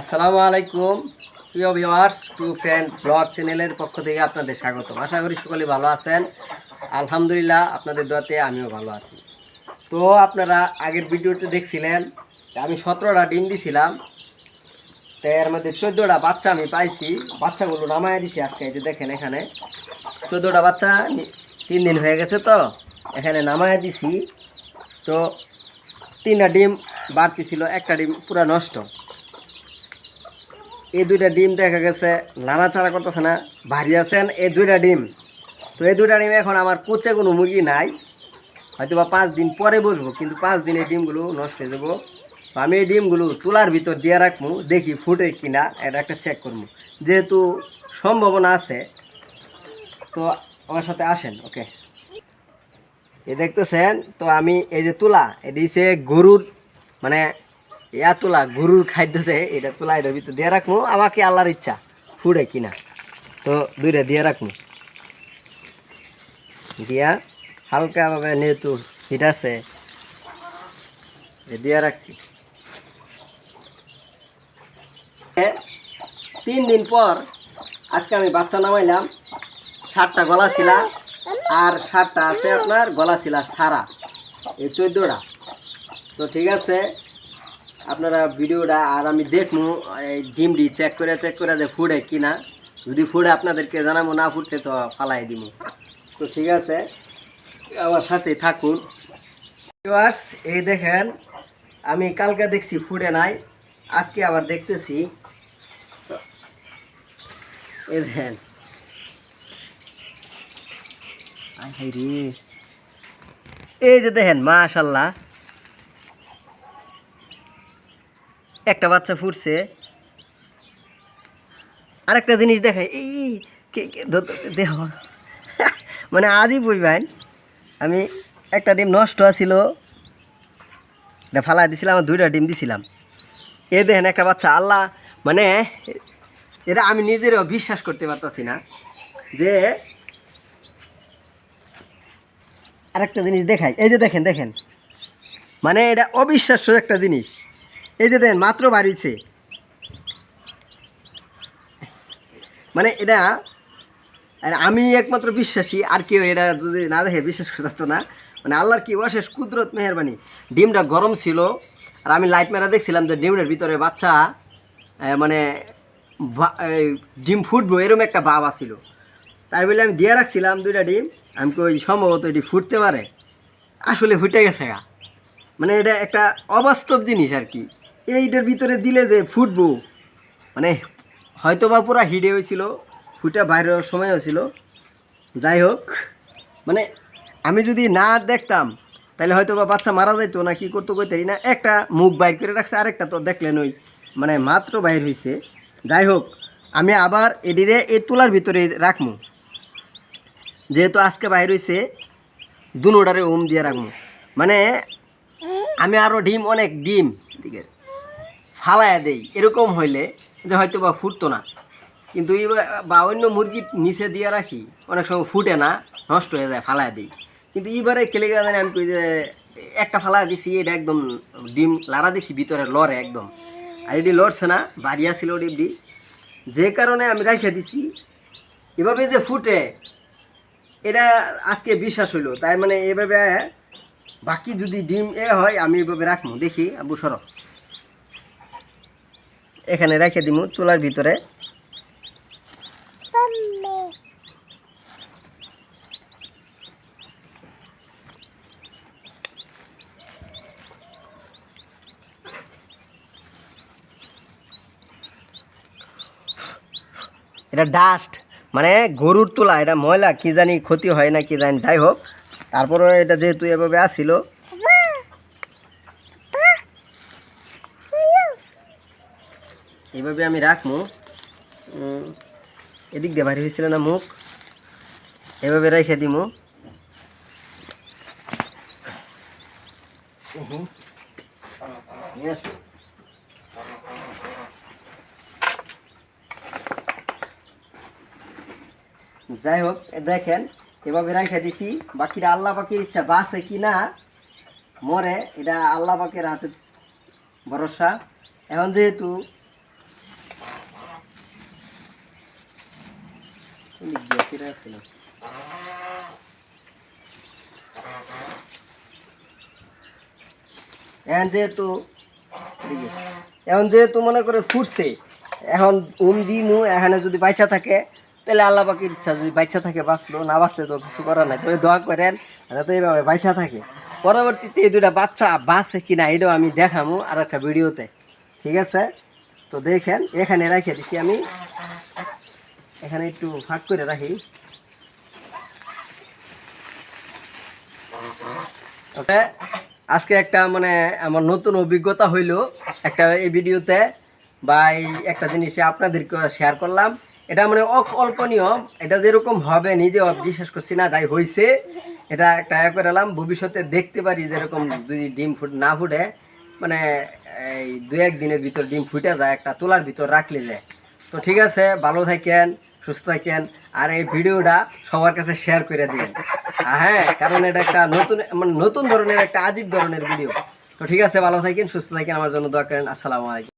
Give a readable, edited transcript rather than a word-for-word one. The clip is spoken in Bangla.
আসসালামু আলাইকুম প্রিয় ভিউয়ার্স টু ফ্রেন্ড ব্লগ চ্যানেলের পক্ষ থেকে আপনাদের স্বাগত। আশা করি সকলে ভালো আছেন। আলহামদুলিল্লাহ আপনাদের দোয়াতে আমিও ভালো আছি। তো আপনারা আগের ভিডিওতে দেখছিলেন আমি 17টা ডিম দিছিলাম, তো এর মধ্যে 14টা বাচ্চা আমি পাইছি। বাচ্চাগুলো নামায় দিছি আজকে, এই যে দেখেন এখানে 14টা বাচ্চা 3 দিন হয়ে গেছে, তো এখানে নামায় দিছি। তো 3টা ডিম বাড়তি ছিল, একটা ডিম পুরো নষ্ট। এই 2টা ডিম দেখা গেছে নাড়াচাড়া করতেছে না, ভারী আছেন এই 2টা ডিম। তো এই 2টা ডিম এখন আমার কুচে কোনো মুরগি নাই, হয়তো বা 5 দিন পরে বসবো, কিন্তু 5 দিনে ডিমগুলো নষ্ট হয়ে যাবো। তো আমি এই ডিমগুলো তুলার ভিতর দিয়ে রাখবো, দেখি ফুটে কিনা এটা একটা চেক করবো, যেহেতু সম্ভাবনা আছে। তো আমার সাথে আসেন। ওকে, এ দেখতেছেন তো আমি এই যে তুলা, এটি হচ্ছে গরুর মানে তুলা গরুর খাদ্য, এটা তুলা এটার ভিতর দিয়ে রাখবো, আমাকে আল্লাহর ইচ্ছা ফুড়ে কিনা। তো 2টা দিয়ে রাখবো, দিয়া হালকাভাবে যেহেতু হিট আছে দিয়ে রাখছি। 3 দিন পর আজকে আমি বাচ্চা নামাইলাম। 7টা গলা ছিলা আর 7টা আছে আপনার গলা ছিলা সারা, এই 14টা। তো ঠিক আছে, আপনারা ভিডিওটা আর আমি দেখবো এই ডিমটি চেক করে যে ফুডে কিনা। যদি ফুডে আপনাদেরকে জানাবো, না ফুটতে তো ফালাই দিব। তো ঠিক আছে, আমার সাথে থাকুন। এই দেখেন আমি কালকে দেখছি ফুডে নাই, আজকে আবার দেখতেছি। এই দেখেন এই যে দেখেন মাশাআল্লাহ একটা বাচ্চা ফুটছে। আরেকটা জিনিস দেখাই, এই দেহ মানে আজই বইবেন, আমি একটা ডিম নষ্ট আছিল, এটা ফালাই দিছিলাম, আমার 2টা ডিম দিছিলাম। এ দেখেন একটা বাচ্চা, আল্লাহ মানে এটা আমি নিজেরও বিশ্বাস করতে পারতাছি না যে। আরেকটা জিনিস দেখাই, এই যে দেখেন দেখেন মানে এটা অবিশ্বাস্য একটা জিনিস। এই যে দেখেন মাত্র বাড়িছে, মানে এটা আর আমি একমাত্র বিশ্বাসী, আর কেউ এটা যদি না দেখে বিশ্বাস করতে না। মানে আল্লাহর কি অশেষ কুদরত মেহেরবানি। ডিমটা গরম ছিল, আর আমি লাইট মেরা দেখছিলাম যে ডিমের ভিতরে বাচ্চা মানে ডিম ফুটবো এরকম একটা ভাব আছিল। তাই বলে আমি দিয়ে রাখছিলাম 2টা ডিম, আমি কই সম্ভবত এটি ফুটতে পারে, আসলে ফুটে গেছে গা। মানে এটা একটা অবাস্তব জিনিস আর কি, এইটার ভিতরে দিলে যে ফুটবো, মানে হয়তো বা পুরা হিডে হয়েছিল, ফুটা বাইরের সময় হয়েছিল। যাই হোক, মানে আমি যদি না দেখতাম তাহলে হয়তো বা বাচ্চা মারা যাইতো না, কি করতো কইতারি না। একটা মুখ বাইর করে রাখছে, আরেকটা তো দেখলেন ওই মানে মাত্র বাইর হয়েছে। যাই হোক, আমি আবার এডিরে এই তুলার ভিতরে রাখবো, যেহেতু আজকে বাইর হয়েছে 2টারে ওম দিয়ে রাখবো। মানে আমি আরও ডিম অনেক ডিম দিকে ফালাইয়া দেই, এরকম হইলে যে হয়তো বা ফুটতো না। কিন্তু বা অন্য মুরগির নিচে দিয়ে রাখি, অনেক সময় ফুটে না, নষ্ট হয়ে যায়, ফালাইয়া দিই। কিন্তু এবারে কেলে জানি আমি কই যে একটা ফালা দিছি, এটা একদম ডিম লাড়া দিছি ভিতরে লড়ে একদম, আর এটি লড়ছে না, বাড়িয়া ছিল ডিমটি, যে কারণে আমি রাখিয়া দিছি। এভাবে যে ফুটে এটা আজকে বিশ্বাস হইলো, তাই মানে এভাবে বাকি যদি ডিম হয় আমি এভাবে রাখবো। দেখি আবু সর, এখানে রেখে দিব তুলার ভিতরে। এটা ডাস্ট, মানে গরুর তোলা, এটা ময়লা, কি জানি ক্ষতি হয় না কি জানি। যাই হোক, তারপরে এটা যেহেতু এভাবে আসছিল, এইভাবে আমি রাখবো। এদিক দিয়ে ভারী হয়েছিল না মুখ, এভাবে রেখে দিব। যাই হোক, দেখেন এভাবে রেখে দিছি। বাকিটা আল্লাহ পাকের ইচ্ছা, বাসে কি না মরে এটা আল্লাহ পাকের হাতে ভরসা। এখন যেহেতু এখন যেহেতু মনে করে ফুটছে, এখন দিমু এখানে যদি বাইচা থাকে তাহলে আল্লাহ পাকের ইচ্ছা, যদি বাইচা থাকে বাঁচলো, না বাঁচলে তো কিছু করার নাই। তবে দোয়া করেন যাতে এইভাবে বাইচা থাকে। পরবর্তীতে এই দুটা বাচ্চা বাঁচে কিনা এটাও আমি দেখামু আর একটা ভিডিওতে, ঠিক আছে? তো দেখেন এখানে রেখে দিছি আমি, এখানে একটু ফাঁক করে রাখি। ওকে, আজকে একটা মানে আমার নতুন অভিজ্ঞতা হইলো একটা এই ভিডিওতে, বা এই একটা জিনিসে আপনাদেরকে শেয়ার করলাম। এটা মানে অকল্পনীয়, এটা যেরকম হবে নিজেও বিশ্বাস করছি না, যাই হয়েছে এটা একটা করে এলাম। ভবিষ্যতে দেখতে পারি যেরকম যদি ডিম না ফুটে, মানে এই 2-1 দিনের ভিতর ডিম ফুটে যায়, একটা তোলার ভিতর রাখলে যায়। তো ঠিক আছে, ভালো থাকেন, সুস্থ থাকেন, আর এই ভিডিওটা সবার কাছে শেয়ার করে দিন। হ্যাঁ, কারণ এটা একটা নতুন মানে নতুন ধরনের একটা আজীব ধরনের ভিডিও। তো ঠিক আছে, ভালো থাকেন, সুস্থ থাকেন, আমার জন্য দোয়া করেন। আসসালামু আলাইকুম।